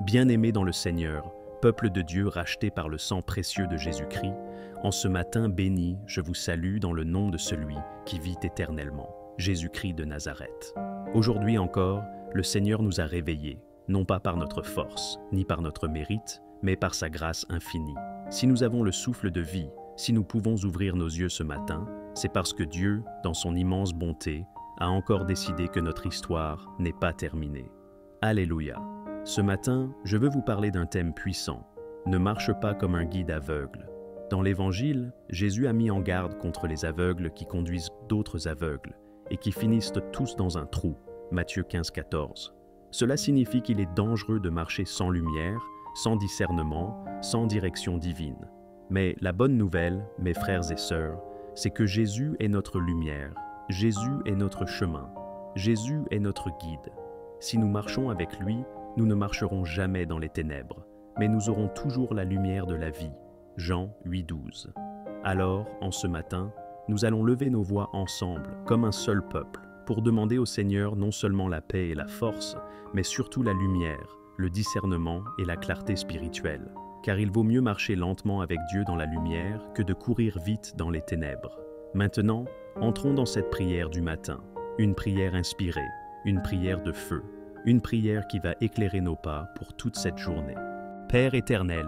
Bien-aimés dans le Seigneur, peuple de Dieu racheté par le sang précieux de Jésus-Christ, en ce matin béni, je vous salue dans le nom de celui qui vit éternellement, Jésus-Christ de Nazareth. Aujourd'hui encore, le Seigneur nous a réveillés, non pas par notre force, ni par notre mérite, mais par sa grâce infinie. Si nous avons le souffle de vie, si nous pouvons ouvrir nos yeux ce matin, c'est parce que Dieu, dans son immense bonté, a encore décidé que notre histoire n'est pas terminée. Alléluia. Ce matin, je veux vous parler d'un thème puissant. Ne marche pas comme un guide aveugle. Dans l'Évangile, Jésus a mis en garde contre les aveugles qui conduisent d'autres aveugles et qui finissent tous dans un trou. Matthieu 15,14. Cela signifie qu'il est dangereux de marcher sans lumière, sans discernement, sans direction divine. Mais la bonne nouvelle, mes frères et sœurs, c'est que Jésus est notre lumière, Jésus est notre chemin, Jésus est notre guide. Si nous marchons avec lui, nous ne marcherons jamais dans les ténèbres, mais nous aurons toujours la lumière de la vie. Jean 8,12. Alors, en ce matin, nous allons lever nos voix ensemble, comme un seul peuple, pour demander au Seigneur non seulement la paix et la force, mais surtout la lumière, le discernement et la clarté spirituelle. Car il vaut mieux marcher lentement avec Dieu dans la lumière que de courir vite dans les ténèbres. Maintenant, entrons dans cette prière du matin, une prière inspirée, une prière de feu, une prière qui va éclairer nos pas pour toute cette journée. Père éternel,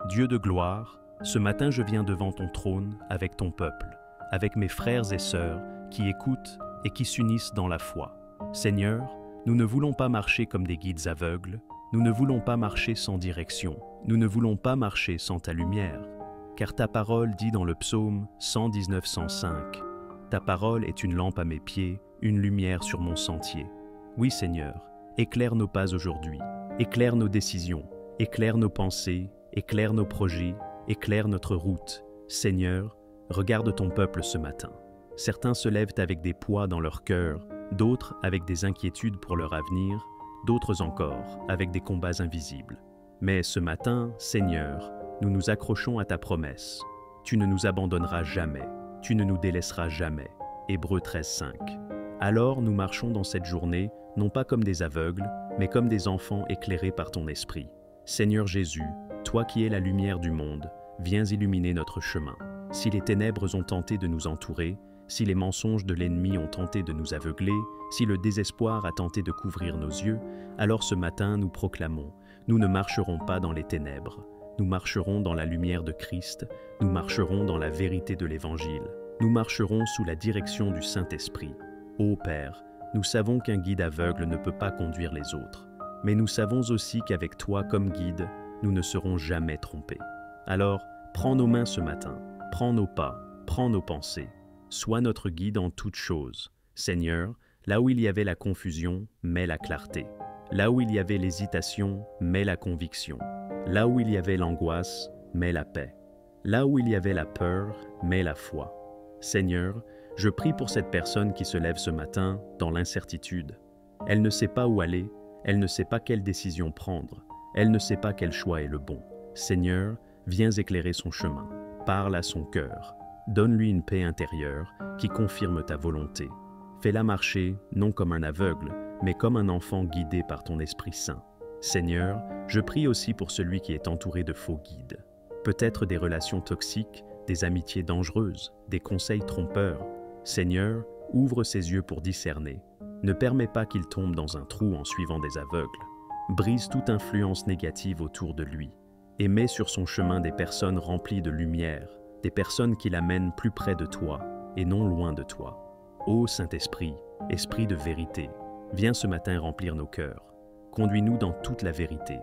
Dieu de gloire, ce matin je viens devant ton trône avec ton peuple, avec mes frères et sœurs qui écoutent et qui s'unissent dans la foi. Seigneur, nous ne voulons pas marcher comme des guides aveugles, nous ne voulons pas marcher sans direction, nous ne voulons pas marcher sans ta lumière, car ta parole dit dans le psaume 119:105, « Ta parole est une lampe à mes pieds, une lumière sur mon sentier. » Oui Seigneur, éclaire nos pas aujourd'hui, éclaire nos décisions, éclaire nos pensées, éclaire nos projets, éclaire notre route. Seigneur, regarde ton peuple ce matin. Certains se lèvent avec des poids dans leur cœur, d'autres avec des inquiétudes pour leur avenir, d'autres encore avec des combats invisibles. Mais ce matin, Seigneur, nous nous accrochons à ta promesse. Tu ne nous abandonneras jamais, tu ne nous délaisseras jamais. Hébreux 13:5. Alors nous marchons dans cette journée, non pas comme des aveugles, mais comme des enfants éclairés par ton esprit. Seigneur Jésus, toi qui es la lumière du monde, viens illuminer notre chemin. Si les ténèbres ont tenté de nous entourer, si les mensonges de l'ennemi ont tenté de nous aveugler, si le désespoir a tenté de couvrir nos yeux, alors ce matin nous proclamons, nous ne marcherons pas dans les ténèbres, nous marcherons dans la lumière de Christ, nous marcherons dans la vérité de l'Évangile, nous marcherons sous la direction du Saint-Esprit. Ô Père, nous savons qu'un guide aveugle ne peut pas conduire les autres, mais nous savons aussi qu'avec toi comme guide, nous ne serons jamais trompés. Alors, prends nos mains ce matin, prends nos pas, prends nos pensées. Sois notre guide en toutes choses. Seigneur, là où il y avait la confusion, mets la clarté. Là où il y avait l'hésitation, mets la conviction. Là où il y avait l'angoisse, mets la paix. Là où il y avait la peur, mets la foi. Seigneur, je prie pour cette personne qui se lève ce matin dans l'incertitude. Elle ne sait pas où aller, elle ne sait pas quelle décision prendre, elle ne sait pas quel choix est le bon. Seigneur, viens éclairer son chemin, parle à son cœur. Donne-lui une paix intérieure qui confirme ta volonté. Fais-la marcher non comme un aveugle, mais comme un enfant guidé par ton Esprit Saint. Seigneur, je prie aussi pour celui qui est entouré de faux guides. Peut-être des relations toxiques, des amitiés dangereuses, des conseils trompeurs. Seigneur, ouvre ses yeux pour discerner. Ne permets pas qu'il tombe dans un trou en suivant des aveugles. Brise toute influence négative autour de lui et mets sur son chemin des personnes remplies de lumière, des personnes qui l'amènent plus près de toi et non loin de toi. Ô Saint-Esprit, Esprit de vérité, viens ce matin remplir nos cœurs. Conduis-nous dans toute la vérité.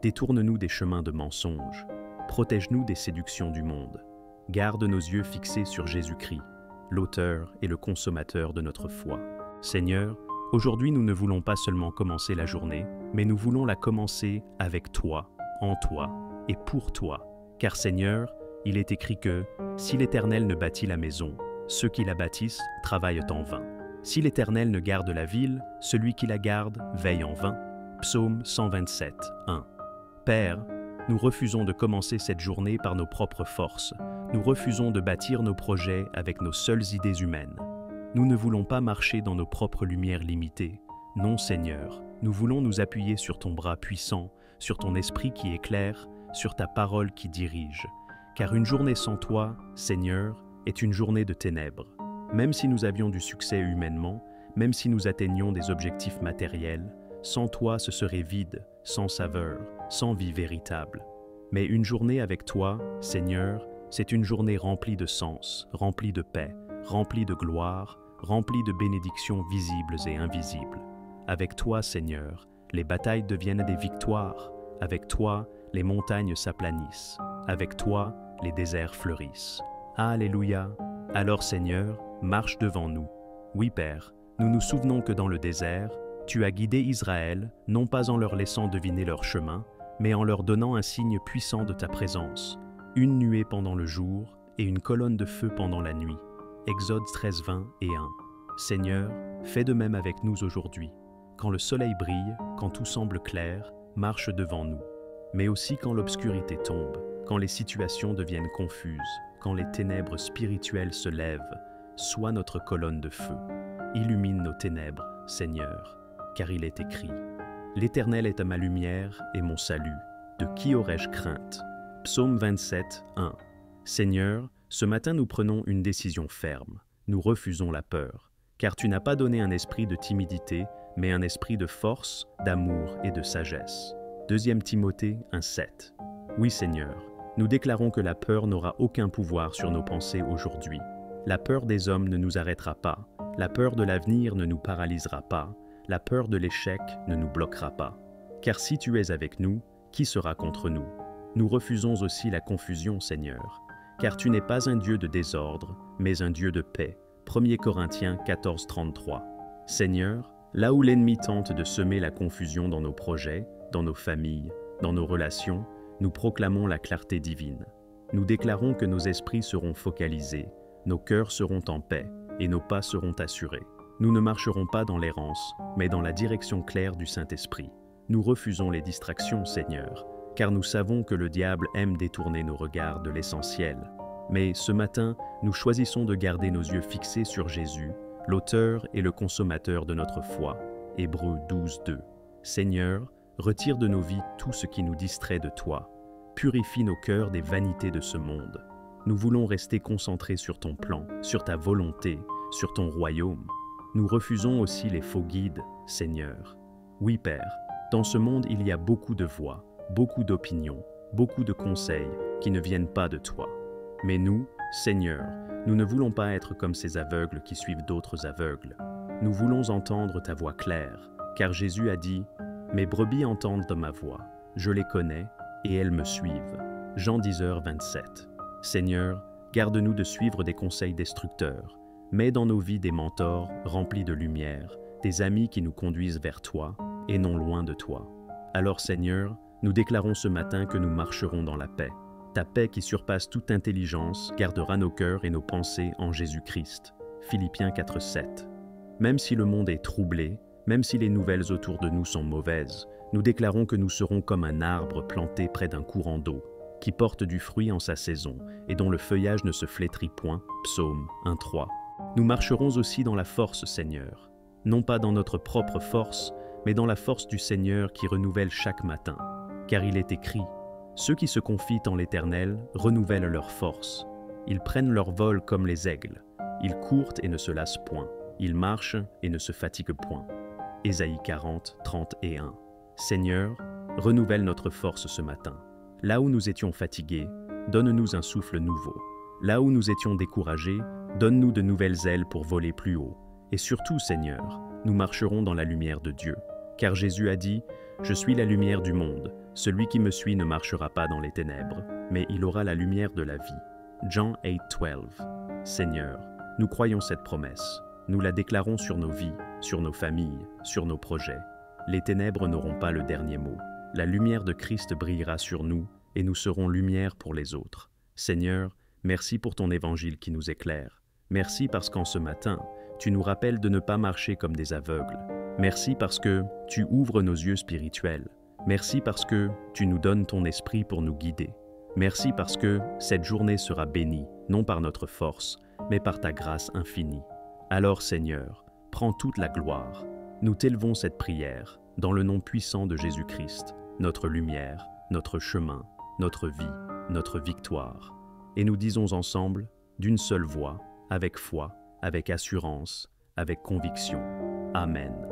Détourne-nous des chemins de mensonges. Protège-nous des séductions du monde. Garde nos yeux fixés sur Jésus-Christ, l'auteur et le consommateur de notre foi. Seigneur, aujourd'hui nous ne voulons pas seulement commencer la journée, mais nous voulons la commencer avec toi, en toi et pour toi. Car Seigneur, il est écrit que « Si l'Éternel ne bâtit la maison, ceux qui la bâtissent travaillent en vain. Si l'Éternel ne garde la ville, celui qui la garde veille en vain. » Psaume 127, 1. Père, nous refusons de commencer cette journée par nos propres forces. Nous refusons de bâtir nos projets avec nos seules idées humaines. Nous ne voulons pas marcher dans nos propres lumières limitées. Non, Seigneur, nous voulons nous appuyer sur ton bras puissant, sur ton esprit qui éclaire, sur ta parole qui dirige. Car une journée sans toi, Seigneur, est une journée de ténèbres. Même si nous avions du succès humainement, même si nous atteignions des objectifs matériels, sans toi ce serait vide, sans saveur, sans vie véritable. Mais une journée avec toi, Seigneur, c'est une journée remplie de sens, remplie de paix, remplie de gloire, remplie de bénédictions visibles et invisibles. Avec toi, Seigneur, les batailles deviennent des victoires. Avec toi, les montagnes s'aplanissent. Avec toi, les déserts fleurissent. Alléluia! Alors, Seigneur, marche devant nous. Oui, Père, nous nous souvenons que dans le désert, tu as guidé Israël, non pas en leur laissant deviner leur chemin, mais en leur donnant un signe puissant de ta présence, une nuée pendant le jour et une colonne de feu pendant la nuit. Exode 13, 20 et 1. Seigneur, fais de même avec nous aujourd'hui. Quand le soleil brille, quand tout semble clair, marche devant nous. Mais aussi quand l'obscurité tombe, quand les situations deviennent confuses, quand les ténèbres spirituelles se lèvent, sois notre colonne de feu. Illumine nos ténèbres, Seigneur, car il est écrit « L'Éternel est à ma lumière et mon salut. De qui aurais-je crainte ?» Psaume 27, 1. Seigneur, ce matin nous prenons une décision ferme. Nous refusons la peur, car tu n'as pas donné un esprit de timidité, mais un esprit de force, d'amour et de sagesse. 2 Timothée 1, 7. Oui, Seigneur, nous déclarons que la peur n'aura aucun pouvoir sur nos pensées aujourd'hui. La peur des hommes ne nous arrêtera pas, la peur de l'avenir ne nous paralysera pas, la peur de l'échec ne nous bloquera pas. Car si tu es avec nous, qui sera contre nous? Nous refusons aussi la confusion, Seigneur, car tu n'es pas un Dieu de désordre, mais un Dieu de paix. 1 Corinthiens 14, 33. Seigneur, là où l'ennemi tente de semer la confusion dans nos projets, dans nos familles, dans nos relations, nous proclamons la clarté divine. Nous déclarons que nos esprits seront focalisés, nos cœurs seront en paix et nos pas seront assurés. Nous ne marcherons pas dans l'errance, mais dans la direction claire du Saint-Esprit. Nous refusons les distractions, Seigneur, car nous savons que le diable aime détourner nos regards de l'essentiel. Mais ce matin, nous choisissons de garder nos yeux fixés sur Jésus, l'auteur et le consommateur de notre foi. Hébreux 12, 2. Seigneur, retire de nos vies tout ce qui nous distrait de toi. Purifie nos cœurs des vanités de ce monde. Nous voulons rester concentrés sur ton plan, sur ta volonté, sur ton royaume. Nous refusons aussi les faux guides, Seigneur. Oui, Père, dans ce monde il y a beaucoup de voix, beaucoup d'opinions, beaucoup de conseils qui ne viennent pas de toi. Mais nous, Seigneur, nous ne voulons pas être comme ces aveugles qui suivent d'autres aveugles. Nous voulons entendre ta voix claire, car Jésus a dit « Mes brebis entendent ma voix, je les connais et elles me suivent. » Jean 10h 27. Seigneur, garde-nous de suivre des conseils destructeurs. Mets dans nos vies des mentors remplis de lumière, des amis qui nous conduisent vers toi et non loin de toi. Alors Seigneur, nous déclarons ce matin que nous marcherons dans la paix. Ta paix qui surpasse toute intelligence gardera nos cœurs et nos pensées en Jésus-Christ. Philippiens 4, 7. Même si le monde est troublé, même si les nouvelles autour de nous sont mauvaises, nous déclarons que nous serons comme un arbre planté près d'un courant d'eau, qui porte du fruit en sa saison et dont le feuillage ne se flétrit point. Psaume 1, 3. Nous marcherons aussi dans la force, Seigneur, non pas dans notre propre force, mais dans la force du Seigneur qui renouvelle chaque matin. Car il est écrit, « Ceux qui se confient en l'Éternel renouvellent leur force. Ils prennent leur vol comme les aigles. Ils courent et ne se lassent point. Ils marchent et ne se fatiguent point. » Ésaïe 40, 30 et 1. Seigneur, renouvelle notre force ce matin. Là où nous étions fatigués, donne-nous un souffle nouveau. Là où nous étions découragés, donne-nous de nouvelles ailes pour voler plus haut. Et surtout, Seigneur, nous marcherons dans la lumière de Dieu. Car Jésus a dit, « Je suis la lumière du monde. Celui qui me suit ne marchera pas dans les ténèbres, mais il aura la lumière de la vie. » Jean 8, 12. Seigneur, nous croyons cette promesse. Nous la déclarons sur nos vies, sur nos familles, sur nos projets. Les ténèbres n'auront pas le dernier mot. La lumière de Christ brillera sur nous et nous serons lumière pour les autres. Seigneur, merci pour ton évangile qui nous éclaire. Merci parce qu'en ce matin, tu nous rappelles de ne pas marcher comme des aveugles. Merci parce que tu ouvres nos yeux spirituels. Merci parce que tu nous donnes ton esprit pour nous guider. Merci parce que cette journée sera bénie, non par notre force, mais par ta grâce infinie. Alors Seigneur, prends toute la gloire. Nous t'élevons cette prière, dans le nom puissant de Jésus-Christ. notre lumière, notre chemin, notre vie, notre victoire. Et nous disons ensemble, d'une seule voix, avec foi, avec assurance, avec conviction. Amen.